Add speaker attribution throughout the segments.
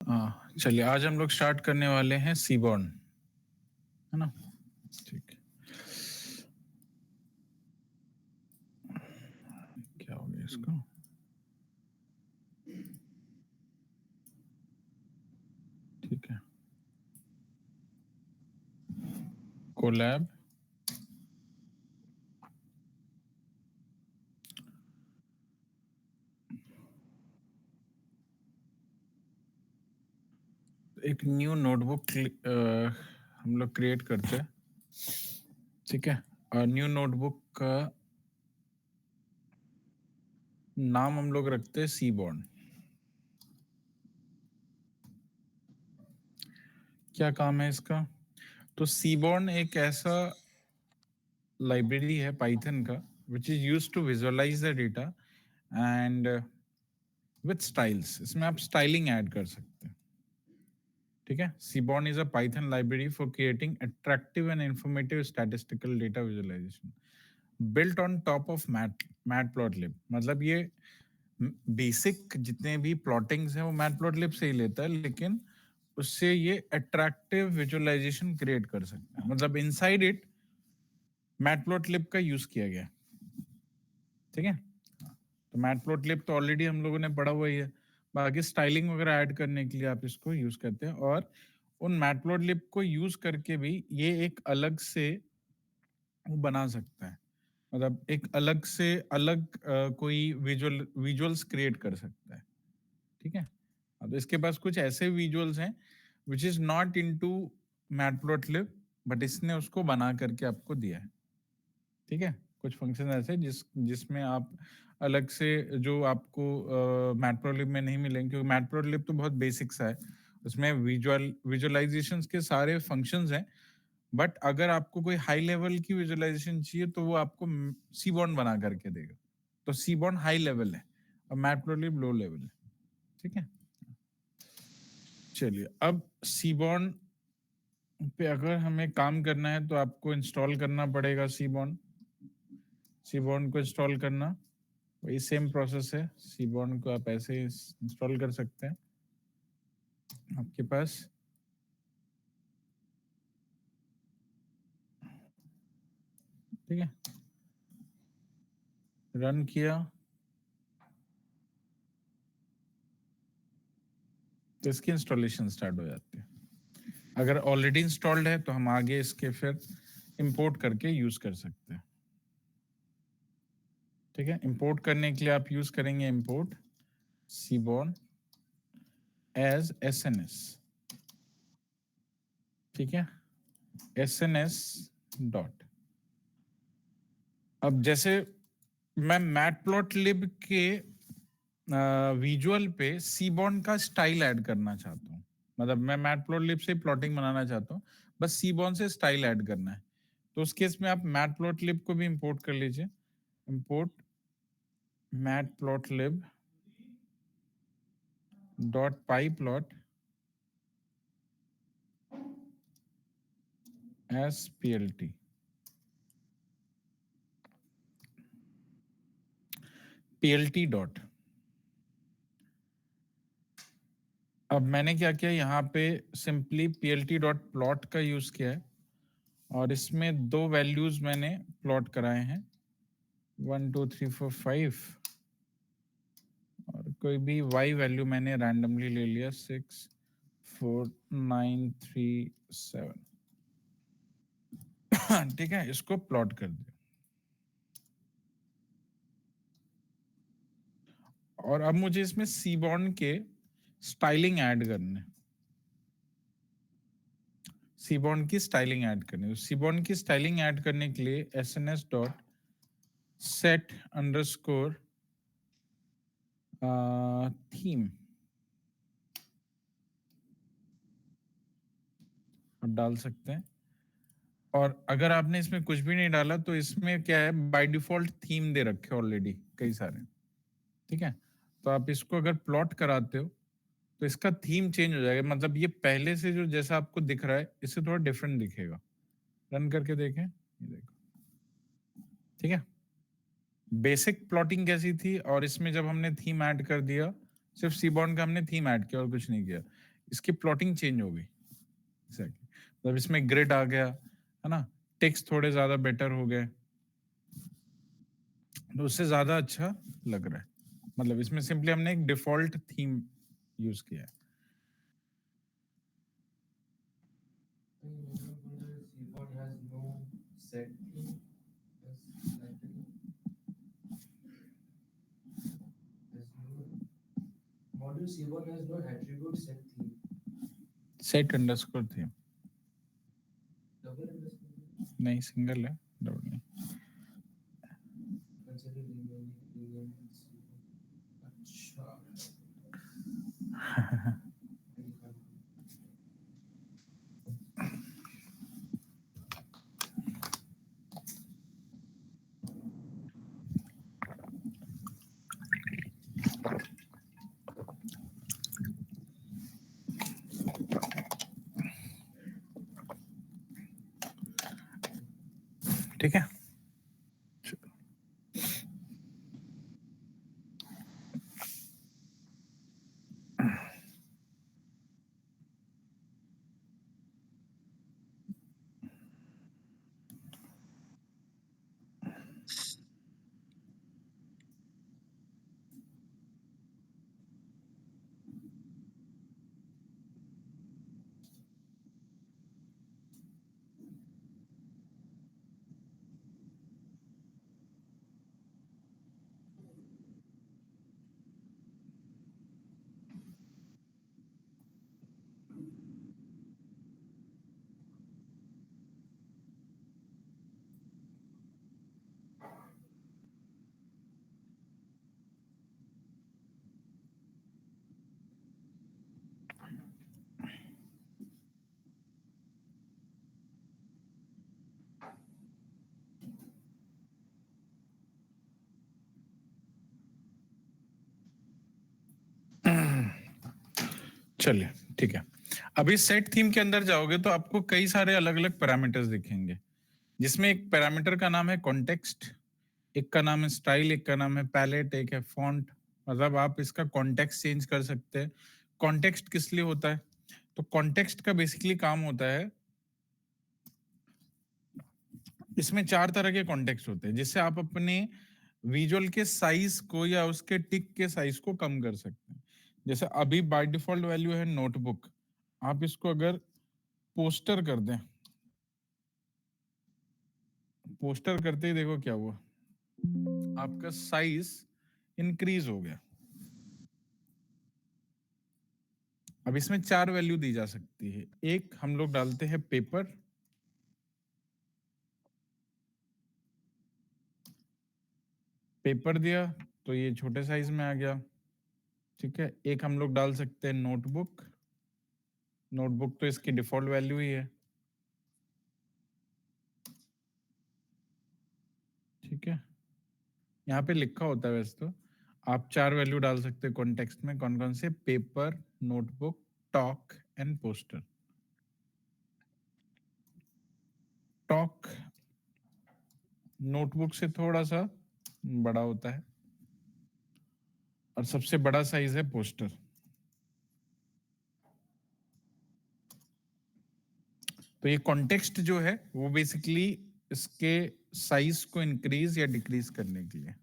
Speaker 1: चलिए आज हम लोग स्टार्ट करने वाले हैं सीबॉर्न, है ना? ठीक है। क्या हो गया इसको? ठीक है। कोलैब एक न्यू नोटबुक हम लोग क्रिएट करते हैं, ठीक है। और न्यू नोटबुक का नाम हम लोग रखते हैं सीबॉर्न। क्या काम है इसका? तो सीबॉर्न एक ऐसा लाइब्रेरी है पाइथन का which is used to visualize the data and with styles. इसमें आप स्टाइलिंग ऐड कर सकते हैं, ठीक है। Seaborn is a Python library for creating attractive and informative statistical data visualization built on top of Matplotlib। मतलब ये बेसिक जितने भी प्लॉटिंग्स हैं वो मैटप्लॉटलिब से ही लेता है, लेकिन उससे ये अट्रैक्टिव विजुअलाइजेशन क्रिएट कर सकता है। मतलब इनसाइड इट मैटप्लॉटलिब का यूज किया गया, ठीक है। तो मैटप्लॉटलिब तो ऑलरेडी हम लोगों ने पढ़ा हुआ ही है, बाकी स्टाइलिंग वगैरह ऐड करने के लिए आप इसको यूज करते हैं। और उन मैटप्लॉटलिब को यूज करके भी ये एक अलग से वो बना सकता है, मतलब एक अलग से अलग कोई विजुअल्स क्रिएट कर सकता है, ठीक है। अब इसके पास कुछ ऐसे विजुअल्स हैं which is not into matplotlib, but इसने उसको बना करके आपको दिया है, ठीक है। कुछ फंक्शन ऐसे जिसमें आप अलग से जो आपको मैटप्लॉटलिब में नहीं मिलेंगे, क्योंकि मैटप्लॉटलिब तो बहुत बेसिक सा है, उसमें विजुअलाइजेशंस के सारे फंक्शंस हैं। बट अगर आपको कोई हाई लेवल की विजुअलाइजेशन चाहिए तो वो आपको सीबॉर्न बना करके देगा। तो सीबॉर्न हाई लेवल है और मैटप्लॉटलिब लो लेवल है, ठीक है। चलिए अब सीबॉर्न पे अगर हमें काम करना है तो आपको इंस्टॉल करना पड़ेगा सीबॉर्न। सीबॉर्न को इंस्टॉल करना वही सेम प्रोसेस है। सीबॉर्न को आप ऐसे इंस्टॉल कर सकते हैं। आपके पास ठीक है, रन किया तो इसकी इंस्टॉलेशन स्टार्ट हो जाती है। अगर ऑलरेडी इंस्टॉल्ड है तो हम आगे इसके फिर इंपोर्ट करके यूज कर सकते हैं, ठीक है। इंपोर्ट करने के लिए आप यूज करेंगे इंपोर्ट सीबॉर्न एज एसएनएस, ठीक है, एसएनएस डॉट। अब जैसे मैं मैटप्लॉटलिब के विजुअल पे सीबॉर्न का स्टाइल ऐड करना चाहता हूँ, मतलब मैं मैटप्लॉटलिब से प्लॉटिंग बनाना चाहता हूँ, बस सीबॉर्न से स्टाइल ऐड करना है। तो उस केस में आप मैटप्लॉटलिब को भी इंपोर्ट कर लीजिए। Import matplotlib dot pyplot as plt, plt dot. अब मैंने क्या किया, यहाँ पे सिंपली plt डॉट प्लॉट का यूज किया है और इसमें दो वैल्यूज मैंने प्लॉट कराए हैं, 1 2 3 4 5, और कोई भी y वैल्यू मैंने रैंडमली ले लिया 6 4 9 3 7, ठीक है। इसको प्लॉट कर दिया और अब मुझे इसमें सीबॉर्न के स्टाइलिंग ऐड करने, सीबॉर्न की स्टाइलिंग ऐड करनी है। सीबॉर्न की स्टाइलिंग ऐड करने के लिए SNS dot set underscore theme आप डाल सकते हैं। और अगर आपने इसमें कुछ भी नहीं डाला तो इसमें क्या है, बाय डिफॉल्ट थीम दे रखे ऑलरेडी कई सारे, ठीक है। तो आप इसको अगर प्लॉट कराते हो तो इसका थीम चेंज हो जाएगा, मतलब ये पहले से जो जैसा आपको दिख रहा है इससे थोड़ा डिफरेंट दिखेगा। रन करके देखें, ये देखो, ठीक है। बेसिक प्लॉटिंग कैसी थी और इसमें जब हमने थीम ऐड कर दिया, सिर्फ सीबॉर्न का हमने थीम ऐड किया और कुछ नहीं किया, इसकी प्लॉटिंग चेंज हो गई। एग्जैक्टली, मतलब इसमें ग्रिड आ गया, है ना, टेक्स्ट थोड़े ज्यादा बेटर हो गए, तो उससे ज्यादा अच्छा लग रहा है। मतलब इसमें सिंपली हमने एक डिफॉल्ट थीम यूज किया है।
Speaker 2: Seaboard has no set theme. As library has no module Seaboard has no attribute set theme.
Speaker 1: Set underscore theme
Speaker 2: Double underscore.
Speaker 1: नहीं, सिंगल है, डबल नहीं।
Speaker 2: Consider renaming Seaboard. अच्छा. Very fun.
Speaker 1: ठीक है। चलिए, ठीक है। अभी सेट थीम के अंदर जाओगे तो आपको कई सारे अलग अलग पैरामीटर्स दिखेंगे, जिसमें एक पैरामीटर का नाम है कॉन्टेक्स्ट, एक का नाम है स्टाइल, एक का नाम है पैलेट, एक है फॉन्ट। मतलब आप इसका कॉन्टेक्स्ट चेंज कर सकते हैं। कॉन्टेक्स्ट किस लिए होता है? तो कॉन्टेक्स्ट का बेसिकली काम होता है, इसमें 4 तरह के कॉन्टेक्स्ट होते हैं, जिससे आप अपने विजुअल के साइज को या उसके टिक के साइज को कम कर सकते हैं। जैसे अभी बाय डिफॉल्ट वैल्यू है नोटबुक, आप इसको अगर पोस्टर कर दें, पोस्टर करते ही देखो क्या हुआ, आपका साइज इंक्रीज हो गया। अब इसमें 4 वैल्यू दी जा सकती है। एक हम लोग डालते हैं पेपर, पेपर दिया तो ये छोटे साइज में आ गया। ठीक है, एक हम लोग डाल सकते हैं नोटबुक, नोटबुक तो इसकी डिफॉल्ट वैल्यू ही है। ठीक है, यहाँ पे लिखा होता है वैसे तो, आप 4 वैल्यू डाल सकते हैं कॉन्टेक्स्ट में। कौन कौन से? Paper, notebook, talk and poster. Talk notebook से थोड़ा सा बड़ा होता है और सबसे बड़ा साइज है पोस्टर। तो ये कॉन्टेक्स्ट जो है वो बेसिकली इसके साइज को इंक्रीज या डिक्रीज करने के लिए,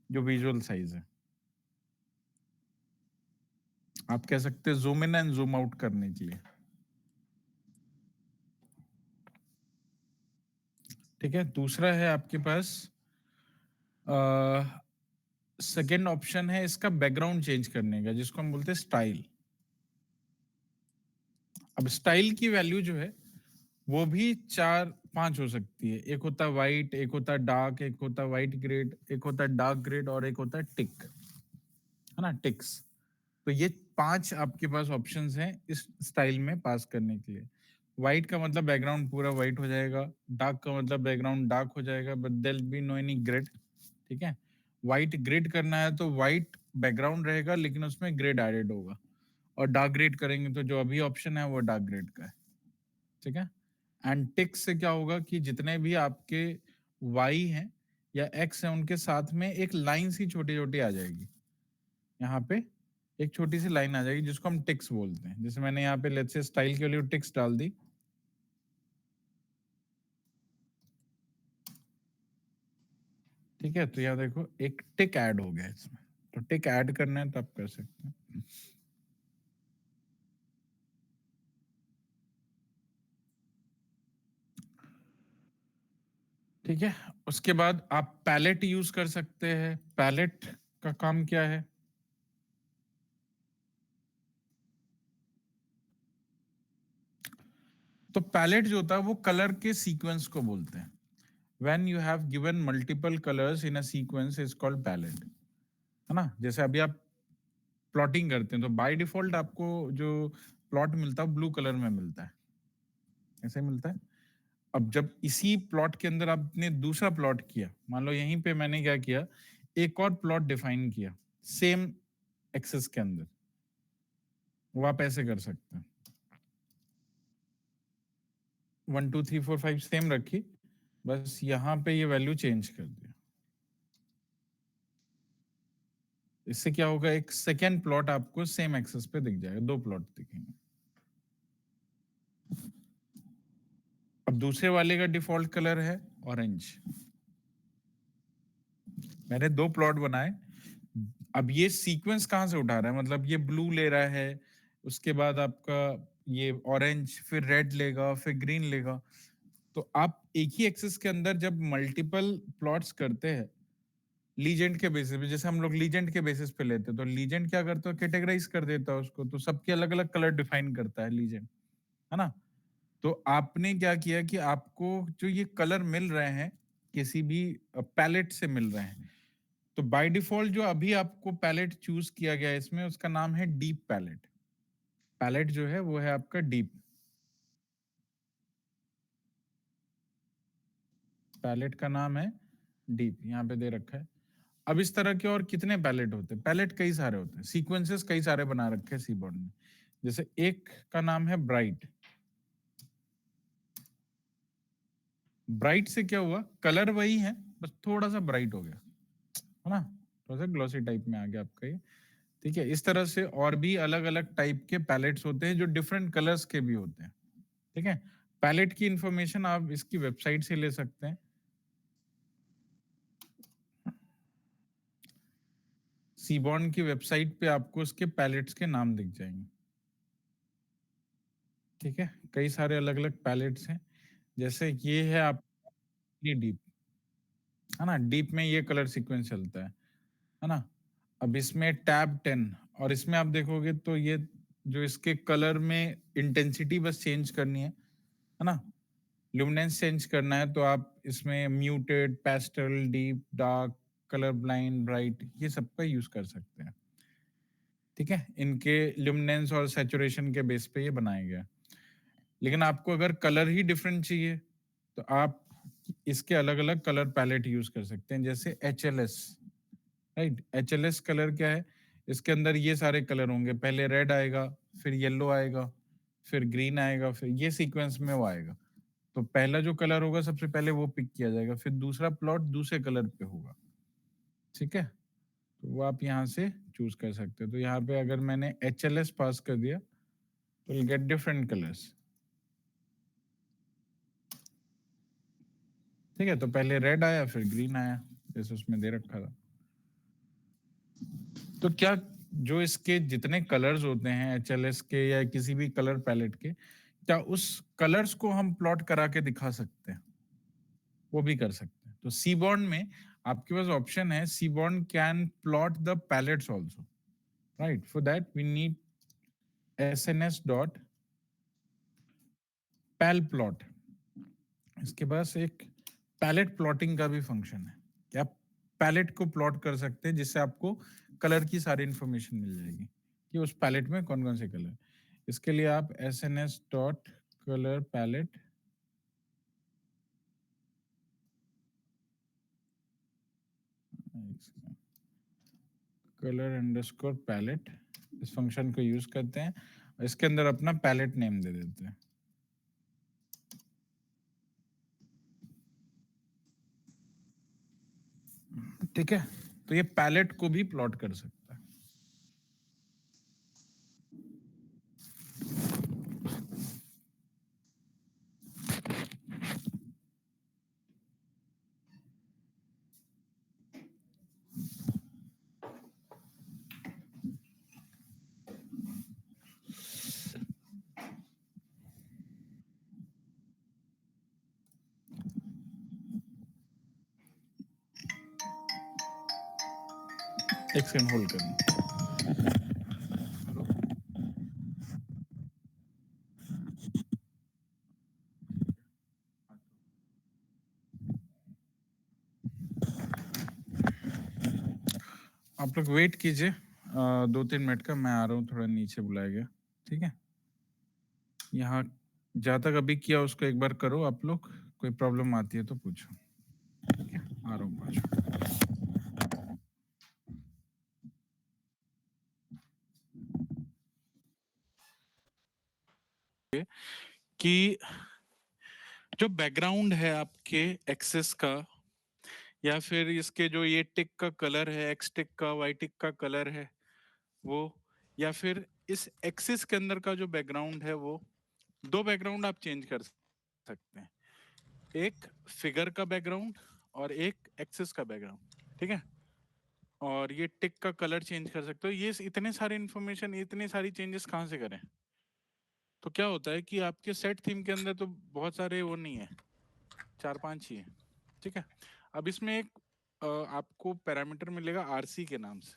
Speaker 1: जो विजुअल साइज है, आप कह सकते हैं zoom in and zoom out करने के लिए। ठीक है, दूसरा है आपके पास सेकेंड ऑप्शन है इसका बैकग्राउंड चेंज करने का, जिसको हम बोलते हैं स्टाइल। अब स्टाइल की वैल्यू जो है वो भी 4-5 हो सकती है। एक होता है व्हाइट, एक होता है डार्क, एक होता है व्हाइट ग्रेड, एक होता है डार्क ग्रेड और एक होता है टिक, है ना, टिक्स। तो ये 5 आपके पास ऑप्शंस हैं इस स्टाइल में पास करने के लिए। व्हाइट का मतलब बैकग्राउंड पूरा व्हाइट हो जाएगा, डार्क का मतलब बैकग्राउंड डार्क हो जाएगा, but there be no any grid. ठीक है, व्हाइट ग्रेड करना है तो व्हाइट बैकग्राउंड रहेगा लेकिन उसमें ग्रेड एडेड होगा, और डार्क ग्रेड करेंगे तो जो अभी ऑप्शन है वो डार्क ग्रेड का है। ठीक है, एंड टिक से क्या होगा कि जितने भी आपके वाई हैं या एक्स हैं उनके साथ में एक लाइन सी छोटी छोटी आ जाएगी यहाँ पे, एक छोटी सी लाइन आ जाएगी जिसको हम टिक्स बोलते हैं। जैसे मैंने यहाँ पे लेट्स से स्टाइल के लिए टिक्स डाल दी, ठीक है, तो यहाँ देखो एक टिक ऐड हो गया इसमें। तो टिक ऐड करना है तो आप कर सकते हैं। ठीक है, उसके बाद आप पैलेट यूज कर सकते हैं। पैलेट का काम क्या है? तो पैलेट जो होता है वो कलर के सीक्वेंस को बोलते हैं। When you have given multiple colours in a sequence is called palette, है ना। जैसे अभी आप प्लॉटिंग करते हैं तो बाय डिफॉल्ट आपको जो प्लॉट मिलता है ब्लू कलर में मिलता है, ऐसे मिलता है। अब जब इसी प्लॉट के अंदर आपने दूसरा प्लॉट किया, मान लो यहीं पे मैंने क्या किया, एक और प्लॉट डिफाइन किया सेम एक्सेस के अंदर, वो आप ऐसे कर सकते हैं। 1 2 3 4 5 सेम रखी, बस यहाँ पे ये वैल्यू चेंज कर दिया। इससे क्या होगा, एक सेकेंड प्लॉट आपको सेम एक्सेस पे दिख जाएगा, दो प्लॉट दिखेंगे। अब दूसरे वाले का डिफॉल्ट कलर है ऑरेंज। मैंने दो प्लॉट बनाए। अब ये सीक्वेंस कहां से उठा रहा है, मतलब ये ब्लू ले रहा है, उसके बाद आपका ये ऑरेंज, फिर रेड लेगा, फिर ग्रीन लेगा। तो आप एक ही एक्सेस के अंदर जब मल्टीपल प्लॉट्स करते हैं लीजेंड के बेसिस पे, जैसे हम लोग लीजेंड के बेसिस पे लेते हैं, तो लीजेंड क्या करता है, कैटेगराइज कर देता है उसको, तो सबके अलग अलग कलर डिफाइन करता है लीजेंड, है ना। तो आपने क्या किया कि आपको जो ये कलर मिल रहे हैं किसी भी पैलेट से मिल रहे हैं, तो बाय डिफॉल्ट जो अभी आपको पैलेट चूज किया गया है इसमें, उसका नाम है डीप पैलेट। पैलेट जो है वो है आपका डीप। पैलेट का नाम है डीप, यहाँ पे दे रखा है। अब इस तरह के और कितने पैलेट होते हैं? पैलेट कई सारे होते हैं, सीक्वेंसेस कई सारे बना रखे हैं सीबोर्ड में। जैसे एक का नाम है ब्राइट। ब्राइट से क्या हुआ, कलर वही है, बस थोड़ा सा ब्राइट हो गया, है ना, थोड़ा सा ग्लॉसी टाइप में आ गया आपका ये। ठीक है, इस तरह से और भी अलग अलग टाइप के पैलेट्स होते हैं जो डिफरेंट कलर्स के भी होते हैं। ठीक है, पैलेट की इंफॉर्मेशन आप इसकी वेबसाइट से ले सकते हैं। सीबॉर्न की वेबसाइट पे आपको उसके पैलेट्स के नाम दिख जाएंगे। ठीक है, कई सारे अलग अलग पैलेट्स हैं। जैसे ये है आप डीप, है ना, डीप में ये कलर सीक्वेंस चलता है ना। अब इसमें टैब 10, और इसमें आप देखोगे तो ये जो इसके कलर में इंटेंसिटी बस चेंज करनी है ना, ल्यूमिनेंस चेंज करना है, तो आप इसमें muted, pastel, deep, dark, colour blind, bright, ये सबका यूज कर सकते हैं। ठीक है, इनके ल्यूमिनेंस और सैचुरेशन के बेस पे ये बनाया गया। लेकिन आपको अगर कलर ही डिफरेंट चाहिए तो आप इसके अलग अलग कलर पैलेट यूज कर सकते हैं, जैसे HLS। राइट, HLS कलर क्या है, इसके अंदर ये सारे कलर होंगे, पहले रेड आएगा, फिर येलो आएगा, फिर ग्रीन आएगा, फिर ये सीक्वेंस में वो आएगा। तो पहला जो कलर होगा सबसे पहले वो पिक किया जाएगा, फिर दूसरा प्लॉट दूसरे कलर पे होगा। ठीक है, तो वो आप यहाँ से चूज कर सकते हो। तो यहाँ पे अगर मैंने HLS पास कर दिया तो विल गेट डिफरेंट कलर्स। ठीक है, तो पहले रेड आया, फिर ग्रीन आया, जैसे उसमें दे रखा था। तो क्या जो इसके जितने कलर्स होते हैं HLS के या किसी भी कलर पैलेट के, क्या उस कलर्स को हम प्लॉट करा के दिखा सकते हैं? वो भी कर सकते हैं। तो सीबॉर्न में आपके पास ऑप्शन है, Seaborn can plot the palettes also, right. For that we need SNS dot palplot. इसके पास एक पैलेट प्लॉटिंग का भी फंक्शन है कि आप पैलेट को प्लॉट कर सकते हैं, जिससे आपको कलर की सारी इंफॉर्मेशन मिल जाएगी कि उस पैलेट में कौन कौन से कलर। इसके लिए आप SNS dot colour palette, colour underscore palette, इस फंक्शन को यूज करते हैं, इसके अंदर अपना पैलेट नेम दे देते हैं। ठीक है, तो ये पैलेट को भी प्लॉट कर सकता है। एक सेकंड होल्ड करना। आप लोग वेट कीजिए 2-3 मिनट का, मैं आ रहा हूँ, थोड़ा नीचे बुलाया गया, ठीक है। यहाँ जहाँ तक अभी किया उसको एक बार करो आप लोग, कोई प्रॉब्लम आती है तो पूछो, ठीक है। आ रहा हूँ 5 मिनट। कि जो बैकग्राउंड है आपके एक्सेस का, या फिर इसके जो ये टिक का कलर है, एक्स टिक का, वाई टिक का कलर है वो, या फिर इस एक्सिस के अंदर का जो बैकग्राउंड है वो, दो बैकग्राउंड आप चेंज कर सकते हैं, एक फिगर का बैकग्राउंड और एक एक्सिस का बैकग्राउंड, ठीक है। और ये टिक का कलर चेंज कर सकते हो। ये इतने सारे इंफॉर्मेशन, इतने सारी चेंजेस कहाँ से करें? तो क्या होता है कि आपके सेट थीम के अंदर तो बहुत सारे वो नहीं है, 4-5 ही है, ठीक है। अब इसमें एक आपको पैरामीटर मिलेगा आरसी के नाम से,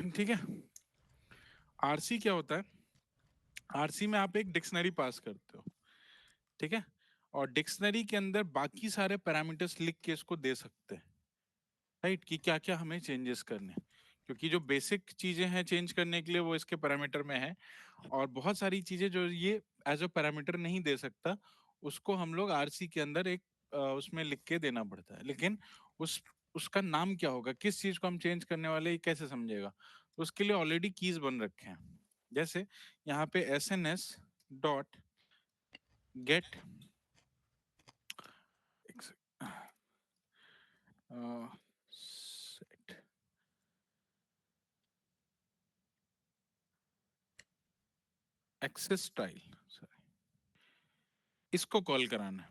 Speaker 1: ठीक है। आरसी क्या होता है? आरसी में आप एक डिक्शनरी पास करते हो, ठीक है। और डिक्शनरी के अंदर बाकी सारे पैरामीटर्स लिख के इसको दे सकते हैं, राइट, कि क्या क्या हमें चेंजेस करने हैं। क्योंकि जो बेसिक चीजें हैं चेंज करने के लिए वो इसके पैरामीटर में है, और बहुत सारी चीजें जो ये एज अ पैरामीटर नहीं दे सकता, उसको हम लोग आरसी के अंदर एक उसमें लिख के देना पड़ता है। लेकिन उसका नाम क्या होगा, किस चीज को हम चेंज करने वाले, ये कैसे समझेगा? तो उसके लिए ऑलरेडी कीज बन रखे हैं। जैसे यहाँ पे SNS dot get set axes style, इसको कॉल कराना है।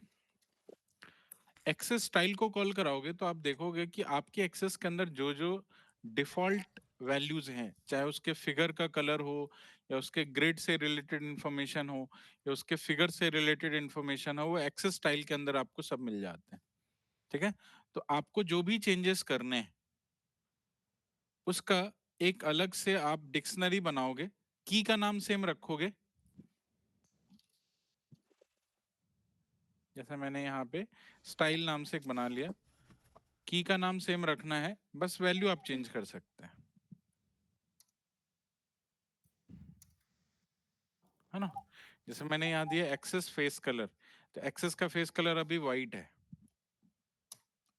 Speaker 1: एक्सेस स्टाइल को कॉल कराओगे तो आप देखोगे कि आपके एक्सेस के अंदर जो जो डिफॉल्ट वैल्यूज हैं, चाहे उसके फिगर का कलर हो, या उसके ग्रिड से रिलेटेड इंफॉर्मेशन हो, या उसके फिगर से रिलेटेड इंफॉर्मेशन हो, वो एक्सेस स्टाइल के अंदर आपको सब मिल जाते हैं, ठीक है। तो आपको जो भी चेंजेस करने हैं उसका एक अलग से आप डिक्शनरी बनाओगे, की का नाम सेम रखोगे, जैसे मैंने यहाँ पे स्टाइल नाम से एक बना लिया, की का नाम सेम रखना है, बस वैल्यू आप चेंज कर सकते हैं, है ना। जैसे मैंने यहाँ दिया एक्सेस फेस कलर, तो एक्सेस का फेस कलर अभी वाइट है,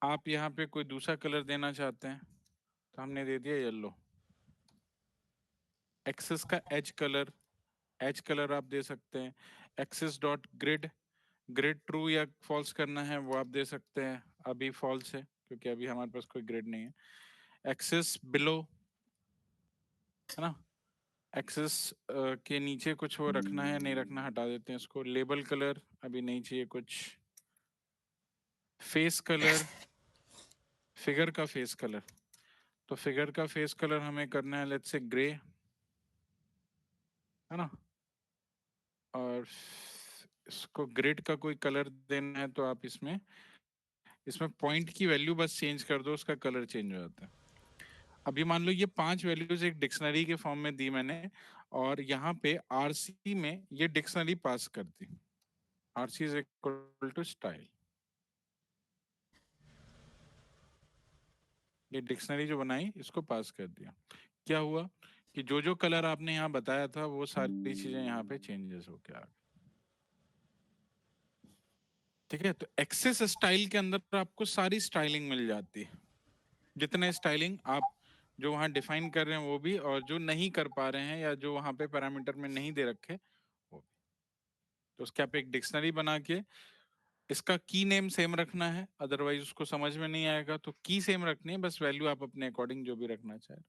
Speaker 1: आप यहाँ पे कोई दूसरा कलर देना चाहते हैं तो हमने दे दिया येलो। एक्सेस का एज कलर आप दे सकते हैं। Axes dot grid, grid true या फॉल्स करना है वो आप दे सकते हैं, अभी फॉल्स है क्योंकि अभी हमारे पास कोई ग्रिड नहीं है। एक्सेस बिलो, है ना, एक्सेस के नीचे कुछ वो रखना है नहीं रखना हटा देते हैं इसको। लेबल कलर अभी नहीं चाहिए कुछ। फेस कलर, फिगर का फेस कलर, तो फिगर का फेस कलर हमें करना है लेट्स से ग्रे, है ना। और इसको ग्रिड का कोई कलर देना है तो आप इसमें इसमें पॉइंट की वैल्यू बस चेंज कर दो, उसका कलर चेंज हो जाता है। अभी मान लो ये 5 वैल्यूज एक डिक्शनरी के फॉर्म में दी मैंने, और यहाँ पे आरसी में ये डिक्शनरी पास कर दी, RC is equal to style. ये डिक्शनरी जो बनाई इसको पास कर दिया, क्या हुआ कि जो जो कलर आपने यहाँ बताया था वो सारी चीजें यहाँ पे चेंजेस हो के आ गई, ठीक है। तो एक्सेस स्टाइल के अंदर आपको सारी स्टाइलिंग मिल जाती है, जितने स्टाइलिंग आप जो वहां डिफाइन कर रहे हैं वो भी, और जो नहीं कर पा रहे हैं या जो वहां पे पैरामीटर में नहीं दे रखे वो भी। तो उसके आप एक डिक्शनरी बना के इसका की नेम सेम रखना है, अदरवाइज उसको समझ में नहीं आएगा। तो की सेम रखनी है, बस वैल्यू आप अपने अकॉर्डिंग जो भी रखना चाहे।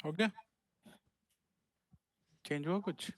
Speaker 1: हो गया? चेंज हुआ कुछ?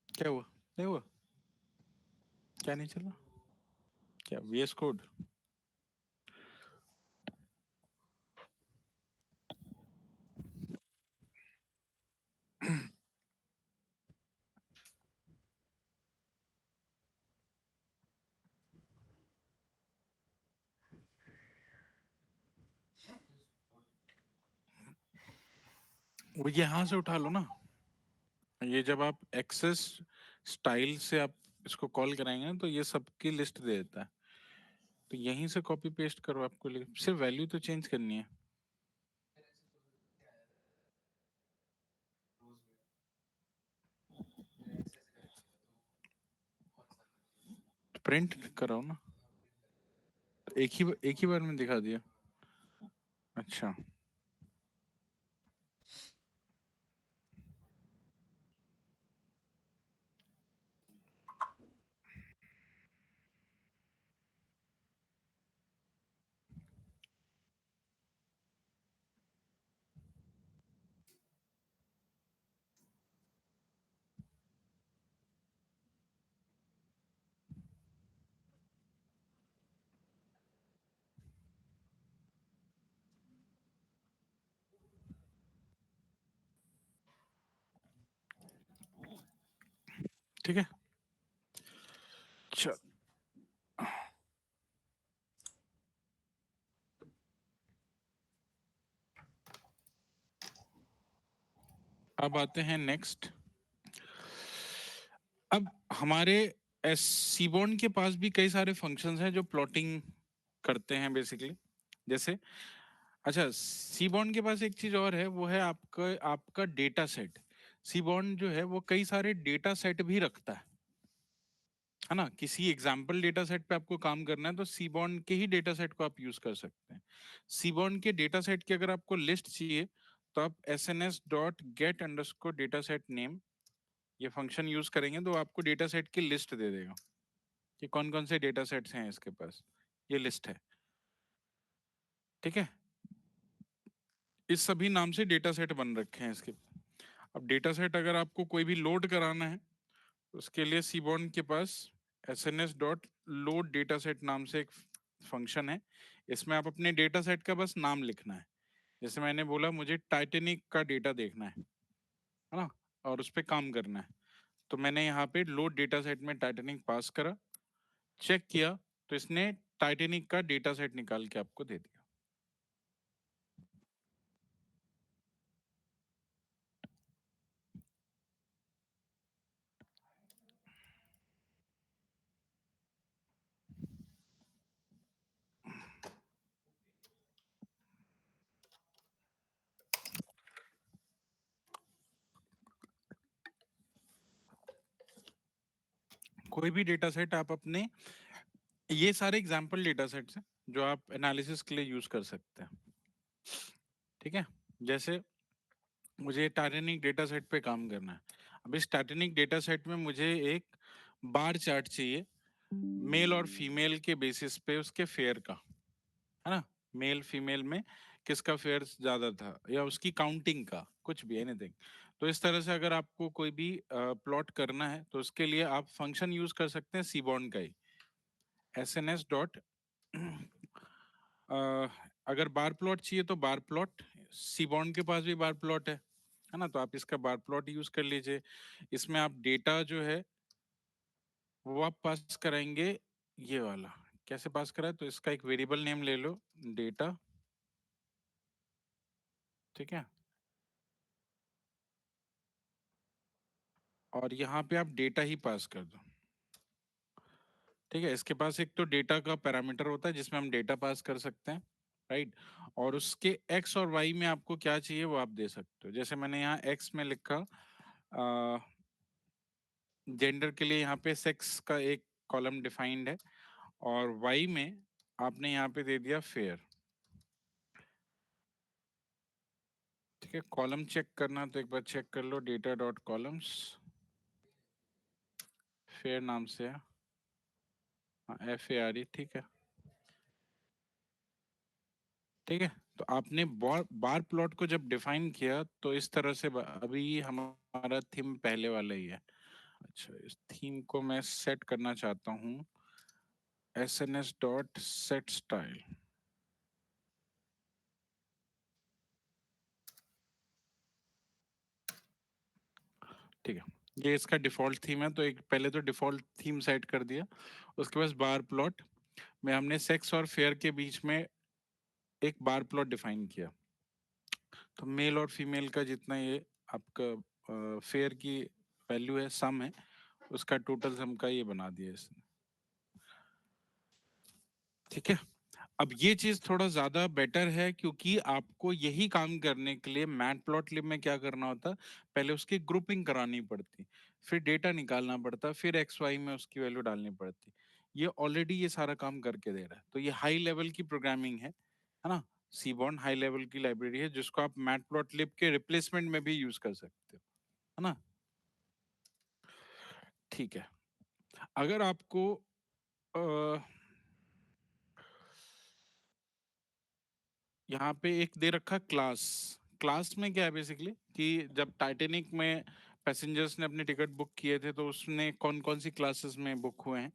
Speaker 1: क्या हुआ? नहीं हुआ? क्या नहीं चला? क्या VS कोड? वो यहाँ से उठा लो ना। ये जब आप एक्सेस स्टाइल से आप इसको कॉल कराएंगे ना, तो ये सबकी लिस्ट दे देता है। तो यहीं से कॉपी पेस्ट करो, आपको सिर्फ वैल्यू तो चेंज करनी है। प्रिंट कराओ ना। एक ही बार में दिखा दिया? अच्छा, ठीक है। चल, अब आते हैं नेक्स्ट। अब हमारे सीबॉर्न के पास भी कई सारे फंक्शंस हैं जो प्लॉटिंग करते हैं बेसिकली। जैसे, अच्छा, सीबॉर्न के पास एक चीज और है, वो है आपका आपका डेटा सेट। सीबॉर्न जो है वो कई सारे डेटा सेट भी रखता है ना। किसी एग्जाम्पल डेटा सेट पे आपको काम करना है तो सीबॉर्न के ही डेटा सेट को आप यूज कर सकते हैं। सीबॉर्न के डेटा सेट की अगर आपको लिस्ट चाहिए तो आप sns.get_dataset_name ये फंक्शन यूज करेंगे तो आपको डेटा सेट की लिस्ट दे देगा कि कौन कौन से डेटा सेट्स हैं इसके पास। ये लिस्ट है, ठीक है। इस सभी नाम से डेटा सेट बन रखे हैं इसके। अब डेटा सेट अगर आपको कोई भी लोड कराना है तो उसके लिए सीबॉर्न के पास sns.load_dataset नाम से एक फंक्शन है। इसमें आप अपने डेटा सेट का बस नाम लिखना है। जैसे मैंने बोला मुझे टाइटेनिक का डेटा देखना है ना, और उस पर काम करना है। तो मैंने यहाँ पे लोड डेटा सेट में टाइटेनिक पास करा, चेक किया, तो इसने टाइटेनिक का डेटा सेट निकाल के आपको दे दिया।
Speaker 3: कोई भी डेटा सेट आप अपने, ये सारे एग्जाम्पल डेटा सेट्स हैं जो आप एनालिसिस के लिए यूज कर सकते हैं। ठीक है, जैसे मुझे टाइटेनिक डेटा सेट पे काम करना है। अब इस टाइटेनिक डेटा सेट में मुझे एक बार चार्ट चाहिए मेल और फीमेल के बेसिस पे उसके फेयर का, है ना, मेल फीमेल में किसका फेयर ज्यादा था या उसकी काउंटिंग का, कुछ भी एनीथिंग। तो इस तरह से अगर आपको कोई भी प्लॉट करना है तो उसके लिए आप फंक्शन यूज कर सकते हैं सीबॉर्न का ही, SNS डॉट अगर बार प्लॉट चाहिए तो बार प्लॉट, सीबॉर्न के पास भी बार प्लॉट है ना, तो आप इसका बार प्लॉट यूज कर लीजिए। इसमें आप डेटा जो है वो आप पास कराएंगे, ये वाला कैसे पास कराए, तो इसका एक वेरिएबल नेम ले लो, डेटा। ठीक है, और यहाँ पे आप डेटा ही पास कर दो। ठीक है, इसके पास एक तो डेटा का पैरामीटर होता है जिसमें हम डेटा पास कर सकते हैं, राइट, और उसके एक्स और वाई में आपको क्या चाहिए वो आप दे सकते हो। जैसे मैंने यहाँ एक्स में लिखा जेंडर के लिए यहाँ पे सेक्स का एक कॉलम डिफाइंड है, और वाई में आपने यहाँ पे दे दिया फेयर। ठीक है, कॉलम चेक करना तो एक बार चेक कर लो, डेटा डॉट कॉलम्स फेयर नाम से है, हाँ FARE। ठीक है, ठीक है, तो आपने बार प्लॉट को जब डिफाइन किया तो इस तरह से अभी हमारा थीम पहले वाला ही है। अच्छा, इस थीम को मैं सेट करना चाहता हूँ SNS डॉट सेट स्टाइल। ठीक है, ये इसका डिफॉल्ट थीम है, तो एक पहले तो डिफॉल्ट थीम सेट कर दिया, उसके बाद बार प्लॉट में हमने सेक्स और फेयर के बीच में एक बार प्लॉट डिफाइन किया। तो मेल और फीमेल का जितना ये आपका फेयर की वैल्यू है, सम है, उसका टोटल सम का ये बना दिया इसने। ठीक है, अब ये चीज थोड़ा ज्यादा बेटर है क्योंकि आपको यही काम करने के लिए मैटप्लॉटलिब में क्या करना होता, पहले उसकी ग्रुपिंग करानी पड़ती, फिर डेटा निकालना पड़ता, फिर एक्स वाई में उसकी वैल्यू डालनी पड़ती। ये ऑलरेडी ये सारा काम करके दे रहा है, तो ये हाई लेवल की प्रोग्रामिंग है ना। सीबॉर्न हाई लेवल की लाइब्रेरी है जिसको आप मैटप्लॉटलिब के रिप्लेसमेंट में भी यूज कर सकते हो, है ना। ठीक है, अगर आपको यहाँ पे एक दे रखा क्लास, क्लास में क्या है बेसिकली कि जब टाइटेनिक में पैसेंजर्स ने अपने टिकट बुक किए थे तो उसने कौन कौन सी क्लासेस में बुक हुए हैं,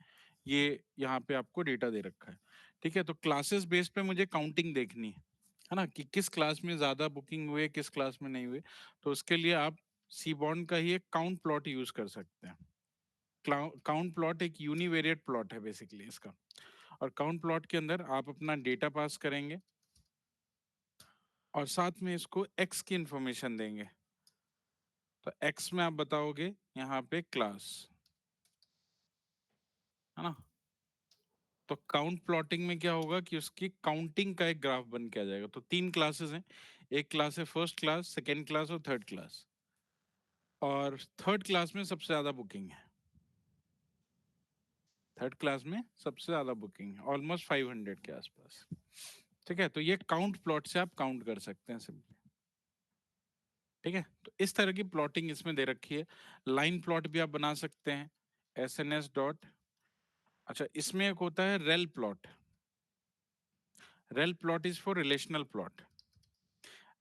Speaker 3: ये यहाँ पे आपको डेटा दे रखा है। ठीक है, तो क्लासेस बेस पे मुझे काउंटिंग देखनी है ना, कि किस क्लास में ज्यादा बुकिंग हुए किस क्लास में नहीं हुए। तो उसके लिए आप सीबॉर्न का ही एक काउंट प्लॉट यूज कर सकते हैं। काउंट प्लॉट एक यूनिवेरिएट प्लॉट है बेसिकली इसका, और काउंट प्लॉट के अंदर आप अपना डेटा पास करेंगे और साथ में इसको एक्स की इंफॉर्मेशन देंगे। तो एक्स में आप बताओगे यहाँ पे क्लास, है ना। तो काउंट प्लॉटिंग में क्या होगा कि उसकी काउंटिंग का एक ग्राफ बन के आ जाएगा। तो 3 क्लासेस हैं, एक क्लास है फर्स्ट क्लास, सेकेंड क्लास और थर्ड क्लास, और थर्ड क्लास में सबसे ज्यादा बुकिंग है। थर्ड क्लास में सबसे ज्यादा बुकिंग है, ऑलमोस्ट 500 के आसपास। ठीक है, तो ये काउंट प्लॉट से आप काउंट कर सकते हैं सिंपली। ठीक है, तो इस तरह की प्लॉटिंग इसमें दे रखी है। लाइन प्लॉट भी आप बना सकते हैं, SNS डॉट, अच्छा इसमें एक होता है rail plot. Rail plot is for relational plot.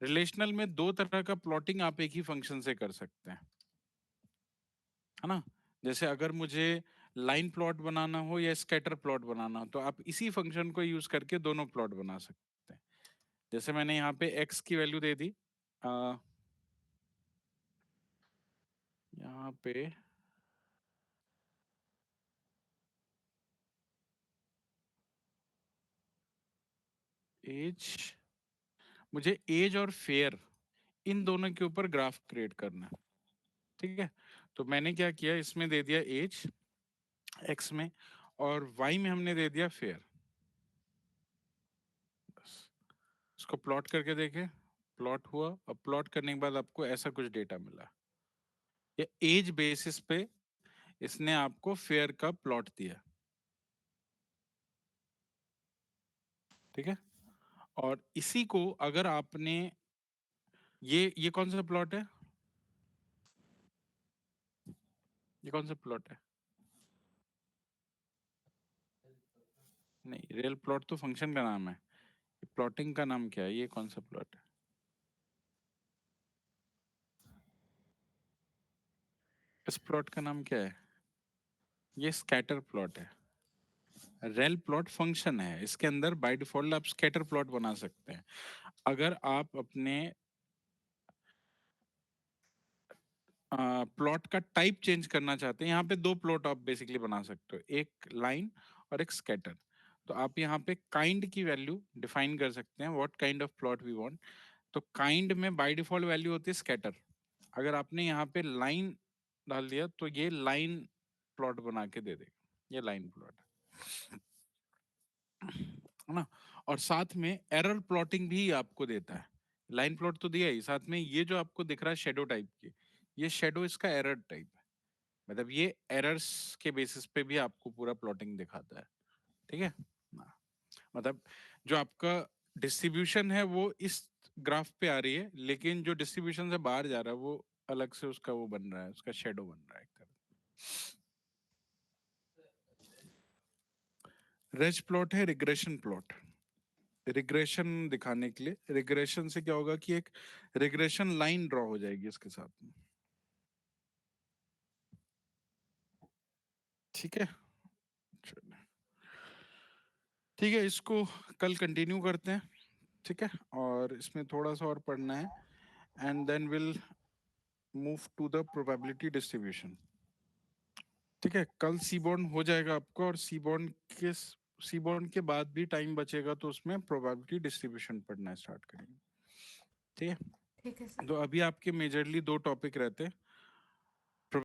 Speaker 3: Relational में दो तरह का प्लॉटिंग आप एक ही फंक्शन से कर सकते हैं, है ना। जैसे अगर मुझे लाइन प्लॉट बनाना हो या स्कैटर प्लॉट बनाना हो तो आप इसी फंक्शन को यूज करके दोनों प्लॉट बना सकते हैं। जैसे मैंने यहाँ पे एक्स की वैल्यू दे दी, यहाँ पे एज, मुझे एज और फेयर इन दोनों के ऊपर ग्राफ क्रिएट करना है। ठीक है, तो मैंने क्या किया, इसमें दे दिया एज एक्स में, और वाई में हमने दे दिया फेयर। बस इसको प्लॉट करके देखें, प्लॉट हुआ, और प्लॉट करने के बाद आपको ऐसा कुछ डेटा मिला। ये एज बेसिस पे इसने आपको फेयर का प्लॉट दिया, ठीक है। और इसी को अगर आपने ये कौन सा प्लॉट है, ये कौन सा प्लॉट है? नहीं, रियल प्लॉट तो फंक्शन का नाम है, प्लॉटिंग का नाम क्या है? ये कौन सा प्लॉट है? इस प्लॉट का नाम क्या है? ये स्कैटर प्लॉट है। रेल प्लॉट फंक्शन है, इसके अंदर बाय डिफॉल्ट आप स्कैटर प्लॉट बना सकते हैं। अगर आप अपने प्लॉट का टाइप चेंज करना चाहते हैं, यहाँ पे दो प्लॉट आप बेसिकली बना सकते हो, एक लाइन और एक स्कैटर। तो आप यहाँ पे काइंड की वैल्यू डिफाइन कर सकते हैं, what kind of plot we want. तो काइंड में बाय डिफॉल्ट वैल्यू होती है स्कैटर। अगर आपने यहाँ पे लाइन डाल दिया तो ये लाइन प्लॉट बना के दे देगा, ये लाइन प्लॉट है ना। और साथ में एरर प्लॉटिंग भी आपको देता है। लाइन प्लॉट तो दिया ही, साथ में ये जो आपको दिख रहा है शेडो टाइप की, ये शेडो इसका एरर टाइप है। मतलब ये एरर्स के बेसिस पे भी आपको पूरा प्लॉटिंग दिखाता है, ठीक है। हाँ, मतलब जो आपका डिस्ट्रीब्यूशन है वो इस ग्राफ पे आ रही है, लेकिन जो डिस्ट्रीब्यूशन से बाहर जा रहा है वो अलग से उसका वो बन रहा है, उसका शेडो बन रहा है एक तरह। रेज प्लॉट है रिग्रेशन प्लॉट। रिग्रेशन दिखाने के लिए, रिग्रेशन से क्या होगा कि एक रिग्रेशन लाइन ड्रॉ हो जाएगी इसके साथ में, ठीक है। चलिए। ठीक है, इसको कल कंटिन्यू करते हैं, ठीक है। और इसमें थोड़ा सा और पढ़ना है, and then will move to the probability distribution, ठीक है। कल सीबॉर्न हो जाएगा आपको, और सीबॉर्न के बाद भी टाइम बचेगा तो उसमें प्रोबेबिलिटी डिस्ट्रीब्यूशन पढ़ना स्टार्ट करेंगे, ठीक है।
Speaker 4: ठीक है सर।
Speaker 3: तो अभी आपके मेजरली दो टॉपिक रहते हैं,